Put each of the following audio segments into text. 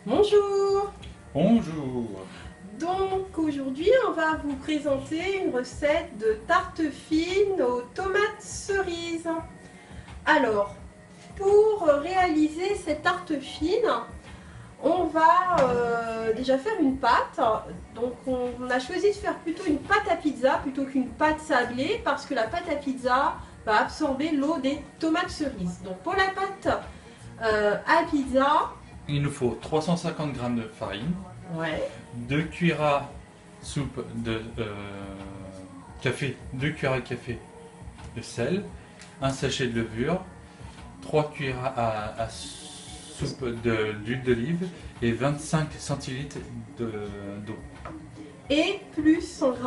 Bonjour. Bonjour. Donc aujourd'hui on va vous présenter une recette de tarte fine aux tomates cerises. Alors pour réaliser cette tarte fine, on va déjà faire une pâte. Donc on a choisi de faire plutôt une pâte à pizza plutôt qu'une pâte sablée parce que la pâte à pizza va absorber l'eau des tomates cerises. Donc pour la pâte à pizza, Il nous faut 350 g de farine, ouais, 2 cuillères à soupe de café, 2 cuillères à café de sel, un sachet de levure, 3 cuillères à soupe d'huile d'olive et 25 centilitres d'eau. et plus 100 g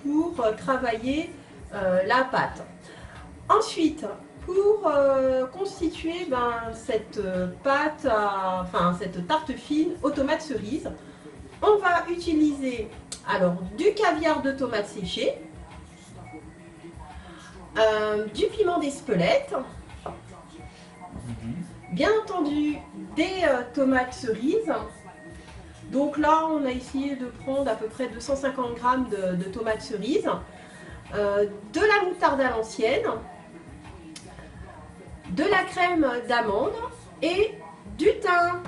pour travailler la pâte. Ensuite, pour constituer cette pâte, cette tarte fine aux tomates cerises, on va utiliser alors du caviar de tomates séchées, du piment d'Espelette, bien entendu des tomates cerises. Donc là, on a essayé de prendre à peu près 250 g de tomates cerises, de la moutarde à l'ancienne, de la crème d'amande et du thym.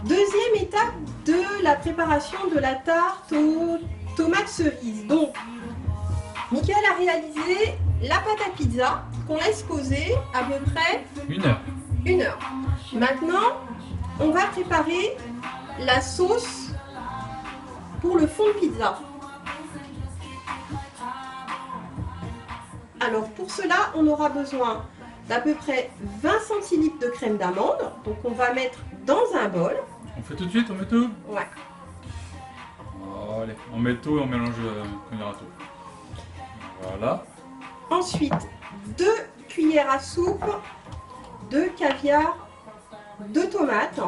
Deuxième étape de la préparation de la tarte aux tomates cerises. Donc, Mickaël a réalisé la pâte à pizza qu'on laisse poser à peu près 1 heure. 1 heure. Maintenant, on va préparer la sauce pour le fond de pizza. Alors pour cela, on aura besoin d'à peu près 20 centilitres de crème d'amande. Donc on va mettre dans un bol. On fait tout de suite, on met tout. Ouais. Allez, on met tout et on mélange quand il y aura tout. Voilà. Ensuite, 2 cuillères à soupe de caviar de tomate.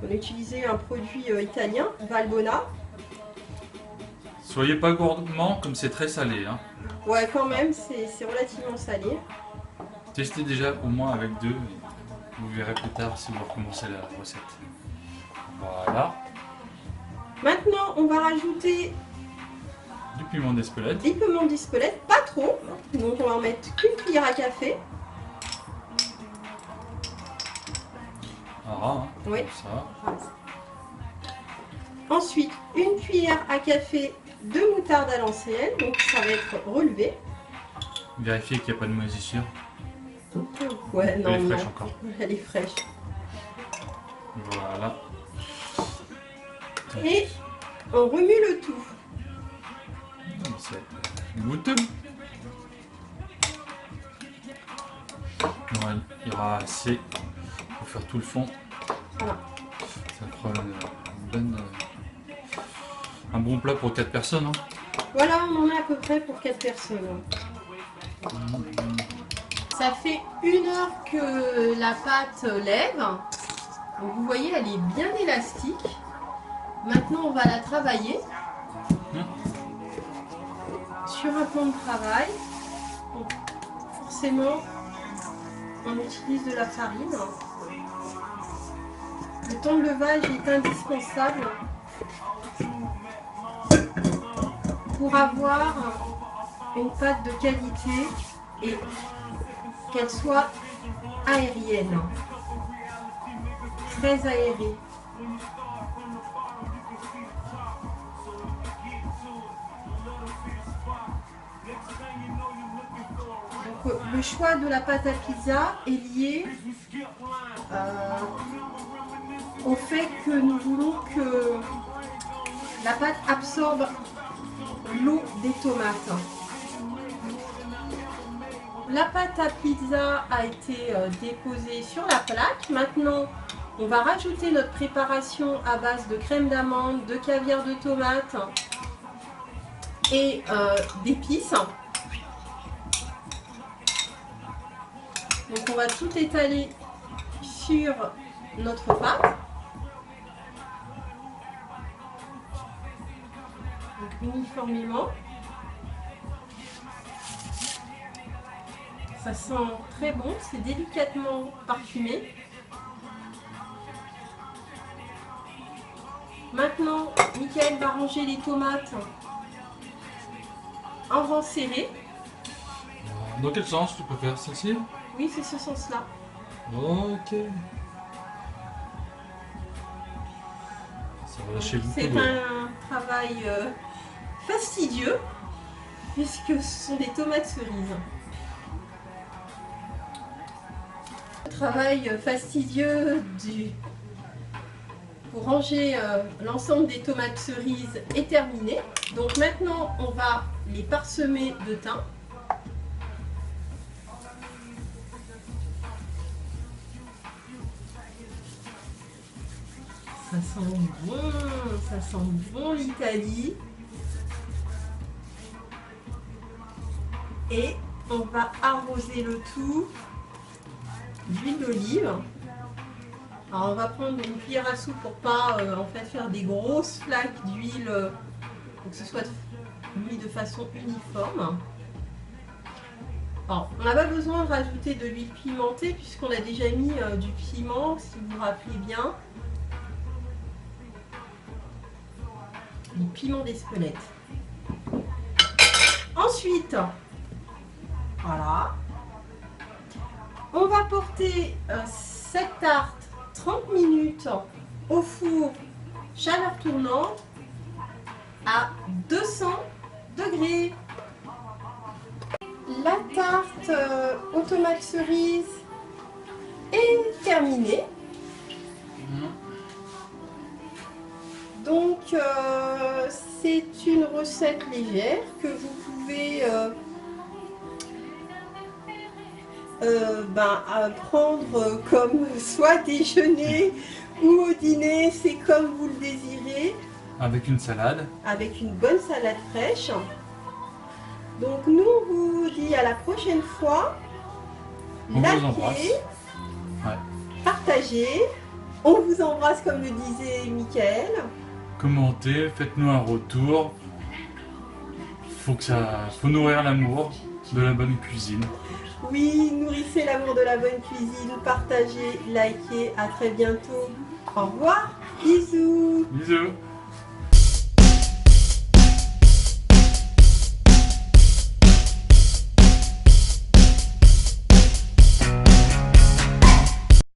On a utilisé un produit italien, Valbona. Soyez pas gourmand comme c'est très salé. Hein. Ouais, quand même, c'est relativement salé. Testez déjà au moins avec 2 et vous verrez plus tard si vous recommencez la recette. Voilà. Maintenant, on va rajouter Du piment d'Espelette. des piments d'Espelette, pas trop. Donc on va en mettre qu'une cuillère à café. Hein, Oui. Comme ça. Ensuite, une cuillère à café de moutarde à l'ancienne. Donc ça va être relevé. Vérifiez qu'il n'y a pas de moisissure. Ouais, non, Elle est fraîche non. encore. Elle est fraîche. Voilà. Et on remue le tout. C'est goûteux. Bon, il y aura assez pour faire tout le fond. Voilà. Ça fera un bon plat pour 4 personnes. Hein. Voilà, on en a à peu près pour 4 personnes. Ça fait 1 heure que la pâte lève. Donc vous voyez, elle est bien élastique. Maintenant, on va la travailler sur un plan de travail. Donc, forcément, on utilise de la farine. Le temps de levage est indispensable pour avoir une pâte de qualité et qu'elle soit aérienne, très aérée. Donc, le choix de la pâte à pizza est lié au fait que nous voulons que la pâte absorbe l'eau des tomates. La pâte à pizza a été déposée sur la plaque. Maintenant, on va rajouter notre préparation à base de crème d'amande, de caviar de tomate et d'épices. Donc on va tout étaler sur notre pâte. Donc, uniformément. Ça sent très bon, c'est délicatement parfumé. Maintenant, Mickaël va ranger les tomates en rang serré. Dans quel sens tu peux faire celle-ci? Oui, c'est ce sens-là. Ok. Ça va lâcher beaucoup C'est d'eau. un travail fastidieux puisque ce sont des tomates cerises. Le travail fastidieux pour ranger l'ensemble des tomates cerises est terminé. Donc maintenant, on va les parsemer de thym. Ça sent bon l'Italie. Et on va arroser le tout d'huile d'olive. Alors on va prendre une cuillère à soupe pour pas en fait faire des grosses flaques d'huile, pour que ce soit mis de façon uniforme. Alors, on n'a pas besoin de rajouter de l'huile pimentée puisqu'on a déjà mis du piment, si vous vous rappelez bien. Du piment d'Espelette. Ensuite, voilà, on va porter cette tarte 30 minutes au four chaleur tournante à 200 degrés. La tarte aux tomates cerises est terminée. Donc c'est une recette légère que vous pouvez prendre comme soit déjeuner ou au dîner, c'est comme vous le désirez. Avec une salade. Avec une bonne salade fraîche. Donc nous on vous dit à la prochaine fois. On vous embrasse. Likez, partagez. On vous embrasse comme le disait Mickaël. Commentez, faites-nous un retour. Faut nourrir l'amour de la bonne cuisine. Oui, nourrissez l'amour de la bonne cuisine, partagez, likez, à très bientôt. Au revoir, bisous. Bisous.